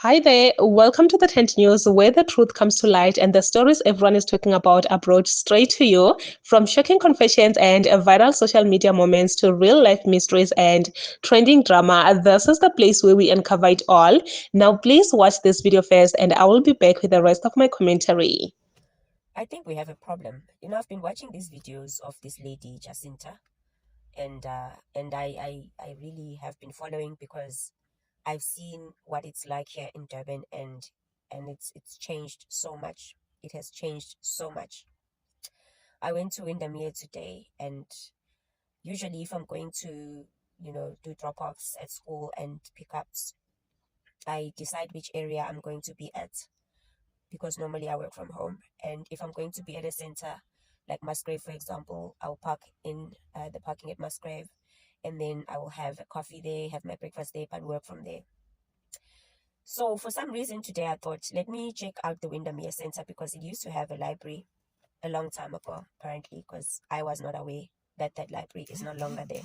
Hi there, welcome to the Tent News, where the truth comes to light and the stories everyone is talking about are brought straight to you. From shocking confessions and viral social media moments to real life mysteries and trending drama, this is the place where we uncover it all. Now, please watch this video first, and I will be back with the rest of my commentary. I think we have a problem. I've been watching these videos of this lady, Jacinta, and I really have been following because I've seen what it's like here in Durban, and it's changed so much. It has changed so much. I went to Windermere today, and usually if I'm going to, do drop-offs at school and pickups, I decide which area I'm going to be at because normally I work from home. And if I'm going to be at a center like Musgrave, for example, I'll park in the parking at Musgrave, and then I will have a coffee there, have my breakfast there, but work from there. So for some reason today, I thought, let me check out the Windermere Center because it used to have a library a long time ago, apparently, because I was not aware that that library is no longer there.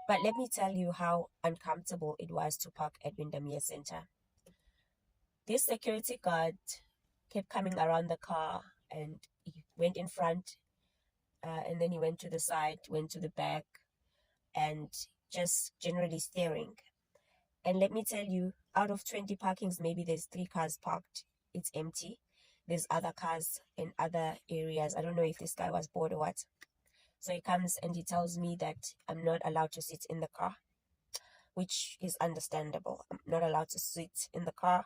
But let me tell you how uncomfortable it was to park at Windermere Center. This security guard kept coming around the car, and he went in front, and then he went to the side, went to the back, and just generally staring. And let me tell you, out of 20 parkings, maybe there's 3 cars parked. It's empty. There's other cars in other areas. I don't know if this guy was bored or what. So he comes and he tells me that I'm not allowed to sit in the car, which is understandable. I'm not allowed to sit in the car.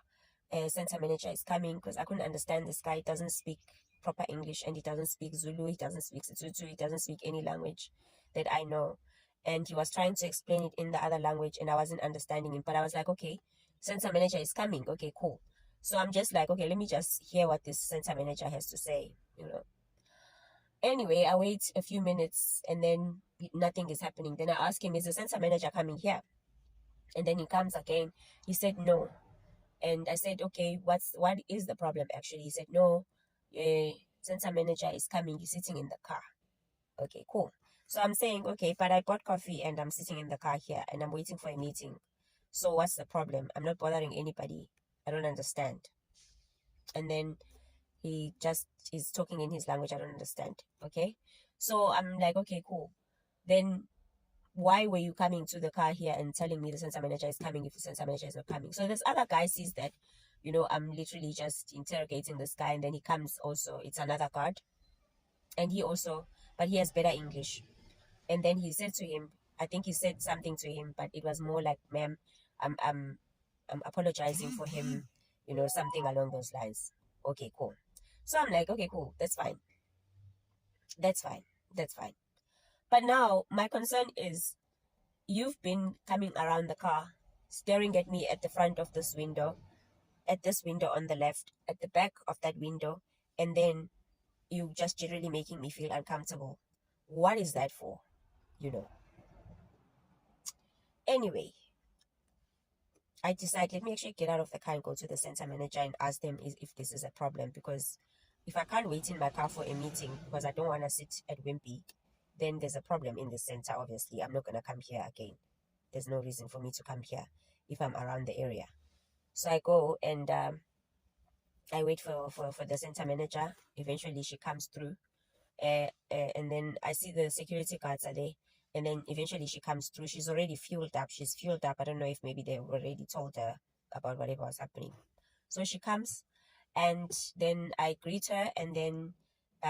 Center manager is coming because I couldn't understand this guy. He doesn't speak proper English, and he doesn't speak Zulu. He doesn't speak Sotho. He doesn't speak any language that I know. And he was trying to explain it in the other language, and I wasn't understanding him. But I was like, okay, center manager is coming. Okay, cool. So I'm just like, okay, let me just hear what this center manager has to say. Anyway, I wait a few minutes, and then nothing is happening. Then I ask him, is the center manager coming here? And then he comes again. He said no. And I said, okay, what is the problem actually? He said, no, center manager is coming. He's sitting in the car. Okay, cool. So I'm saying, okay, but I bought coffee and I'm sitting in the car here and I'm waiting for a meeting. So what's the problem? I'm not bothering anybody. I don't understand. And then he just is talking in his language I don't understand. Okay. So I'm like, okay, cool. Then why were you coming to the car here and telling me the center manager is coming if the center manager is not coming? So this other guy sees that, I'm literally just interrogating this guy, and then he comes also. It's another guard, and but he has better English. And then he said to him, I think he said something to him, but it was more like, ma'am, I'm I'm I'm apologizing for him, something along those lines. Okay, cool. So I'm like, okay, cool, that's fine. That's fine. That's fine. But now my concern is you've been coming around the car, staring at me at the front of this window, at this window on the left, at the back of that window, and then you just generally making me feel uncomfortable. What is that for? You know. Anyway, I decide, let me actually get out of the car and go to the center manager and ask them if this is a problem, because if I can't wait in my car for a meeting because I don't want to sit at Wimpy, then there's a problem in the center. Obviously, I'm not going to come here again. There's no reason for me to come here if I'm around the area. So I go and I wait for the center manager. Eventually, she comes through. And then I see the security guards are there. And then eventually she comes through. She's already fueled up. She's fueled up. I don't know if maybe they already told her about whatever was happening. So she comes, and then I greet her, and then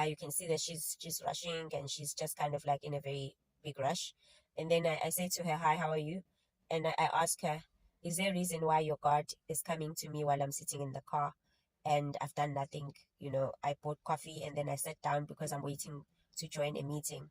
you can see that she's rushing, and she's just kind of like in a very big rush. And then I say to her, hi, how are you? And I ask her, is there a reason why your guard is coming to me while I'm sitting in the car? And I've done nothing. I bought coffee and then I sat down because I'm waiting to join a meeting.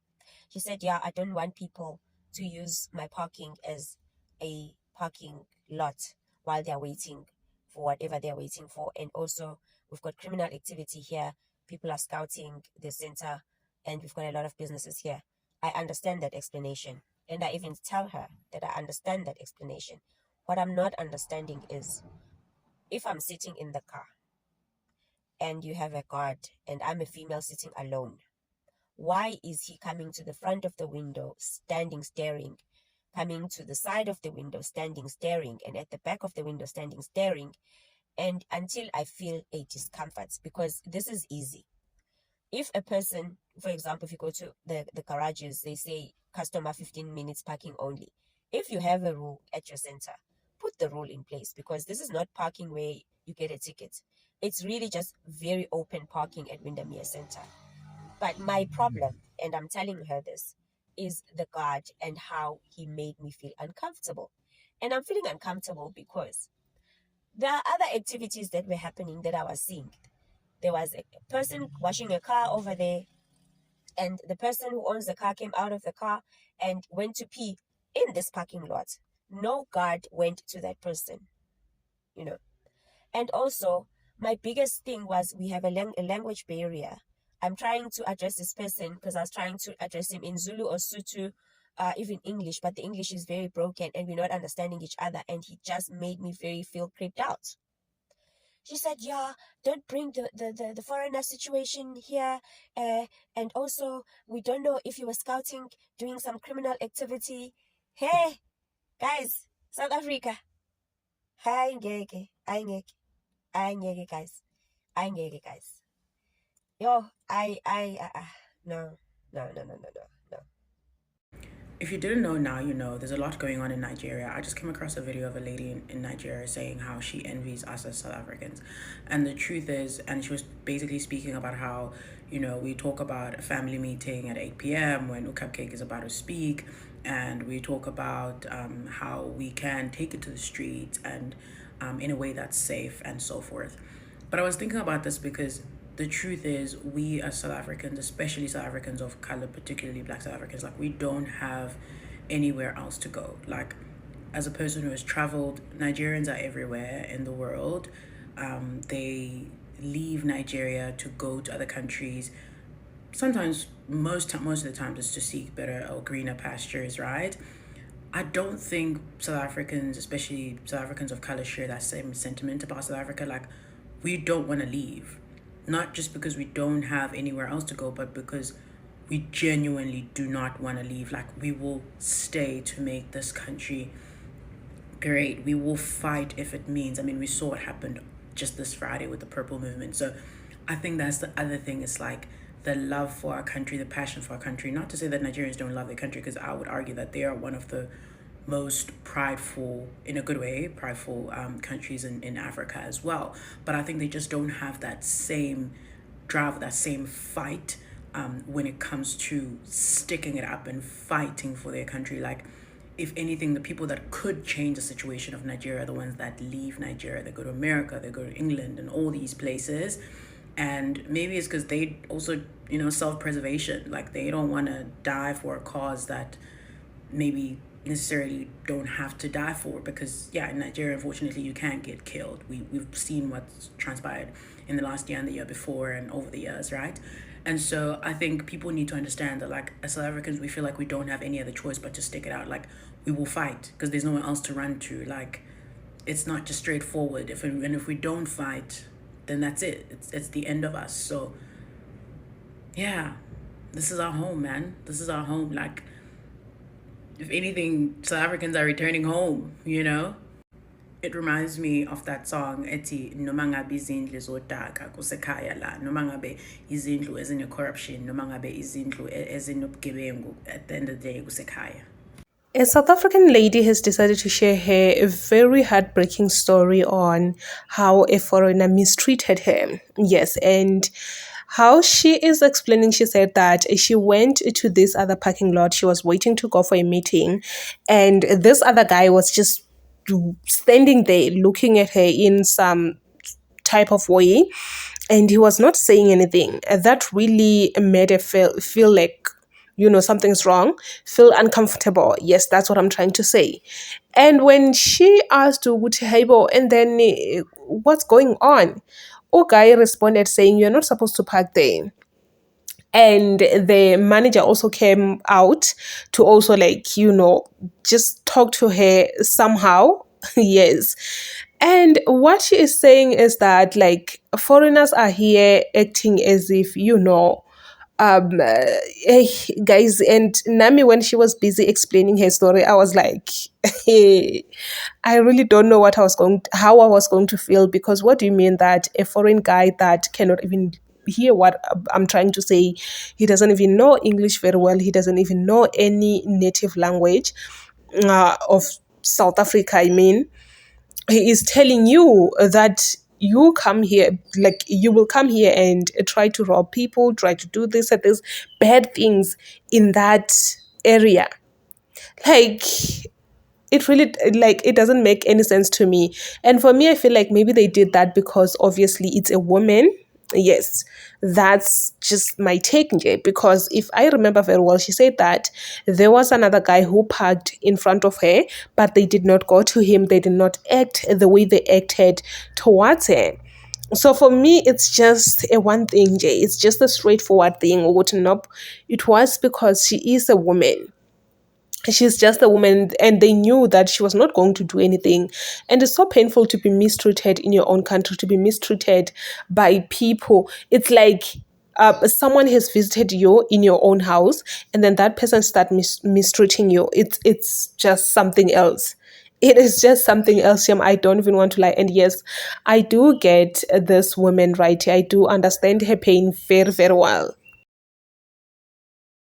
She said, yeah, I don't want people to use my parking as a parking lot while they're waiting for whatever they're waiting for. And also, we've got criminal activity here. People are scouting the center, and we've got a lot of businesses here. I understand that explanation. And I even tell her that I understand that explanation. What I'm not understanding is if I'm sitting in the car and you have a guard and I'm a female sitting alone, why is he coming to the front of the window, standing, staring? coming to the side of the window, standing, staring, and at the back of the window, standing, staring, and until I feel a discomfort, because this is easy. If a person, for example, if you go to the garages, they say customer 15 minutes parking only. If you have a rule at your center, put the rule in place, because this is not parking where you get a ticket. It's really just very open parking at Windermere Center. But my problem, and I'm telling her this, is the guard and how he made me feel uncomfortable. And I'm feeling uncomfortable because there are other activities that were happening that I was seeing. There was a person washing a car over there, and the person who owns the car came out of the car and went to pee in this parking lot. No guard went to that person, you know. And also, my biggest thing was we have a language barrier. I'm trying to address this person because I was trying to address him in Zulu or Sutu, even English, but the English is very broken and we're not understanding each other. And he just made me feel creeped out. She said, yeah, don't bring the foreigner situation here. And also, we don't know if you were scouting, doing some criminal activity. Hey, guys, South Africa. Hi, ngeke, guys. Guys. Yo, no, no, no, no, no, no, no. If you didn't know, now you know. There's a lot going on in Nigeria. I just came across a video of a lady in Nigeria saying how she envies us as South Africans. And the truth is, and she was basically speaking about how, we talk about a family meeting at 8 p.m. when Cupcake is about to speak. And we talk about how we can take it to the streets and in a way that's safe and so forth. But I was thinking about this because the truth is, we as South Africans, especially South Africans of color, particularly Black South Africans, like, we don't have anywhere else to go. Like, as a person who has traveled, Nigerians are everywhere in the world. They leave Nigeria to go to other countries. Sometimes, most of the time, just to seek better or greener pastures, right? I don't think South Africans, especially South Africans of color, share that same sentiment about South Africa. Like, we don't want to leave. Not just because we don't have anywhere else to go, but because we genuinely do not want to leave. Like, we will stay to make this country great. We will fight if it means. I mean, we saw what happened just this Friday with the Purple Movement. So I think that's the other thing. It's like the love for our country, the passion for our country. Not to say that Nigerians don't love their country, because I would argue that they are one of the most prideful, in a good way, prideful countries in Africa as well. But I think they just don't have that same drive, that same fight when it comes to sticking it up and fighting for their country. Like, if anything, the people that could change the situation of Nigeria are the ones that leave Nigeria. They go to America, they go to England and all these places. And maybe it's because they also, self-preservation. Like, they don't want to die for a cause that maybe necessarily don't have to die for, because in Nigeria, unfortunately, you can't get killed. We've seen what's transpired in the last year and the year before and over the years, right? And so I think people need to understand that, like, as South Africans, we feel like we don't have any other choice but to stick it out. Like, we will fight because there's no one else to run to. Like, it's not just straightforward. If we don't fight, then that's it. It's the end of us. So this is our home, man. This is our home. Like, if anything, South Africans are returning home, It reminds me of that song, ethi noma ngabe izindlu zodaka kusekhaya la, noma ngabe izindlu ezine-corruption, noma ngabe izindlu ezinobugebengu, at the end of the day kusekhaya. A South African lady has decided to share her very heartbreaking story on how a foreigner mistreated her. Yes, and how she is explaining, she said that she went to this other parking lot. She was waiting to go for a meeting, and this other guy was just standing there looking at her in some type of way, and he was not saying anything. That really made her feel like, something's wrong, feel uncomfortable. Yes, that's what I'm trying to say. And when she asked Uguti Haibo, and then what's going on? Guy responded saying, you're not supposed to park there. And the manager also came out to also, like, just talk to her somehow. Yes. And what she is saying is that, like, foreigners are here acting as if, um uh, eh, guys, and Nami, when she was busy explaining her story, I was like, I really don't know how I was going to feel, because what do you mean that a foreign guy that cannot even hear what I'm trying to say, he doesn't even know English very well, he doesn't even know any native language of South Africa, I mean, he is telling you that you come here, like you will come here and try to rob people, try to do this and this bad things in that area. Like, it really, like, it doesn't make any sense to me. And for me, I feel like maybe they did that because obviously it's a woman. Yes, that's just my take, Nje, because if I remember very well, she said that there was another guy who parked in front of her, but they did not go to him, they did not act the way they acted towards her. So for me, it's just a one thing, Jay. It's just a straightforward thing. Would nope. It was because she is a woman, she's just a woman, and they knew that she was not going to do anything. And it's so painful to be mistreated in your own country, to be mistreated by people. It's like someone has visited you in your own house, and then that person start mistreating you. It's just something else. It is just something else, Shem. I don't even want to lie. And yes, I do get this woman right here. I do understand her pain very, very well.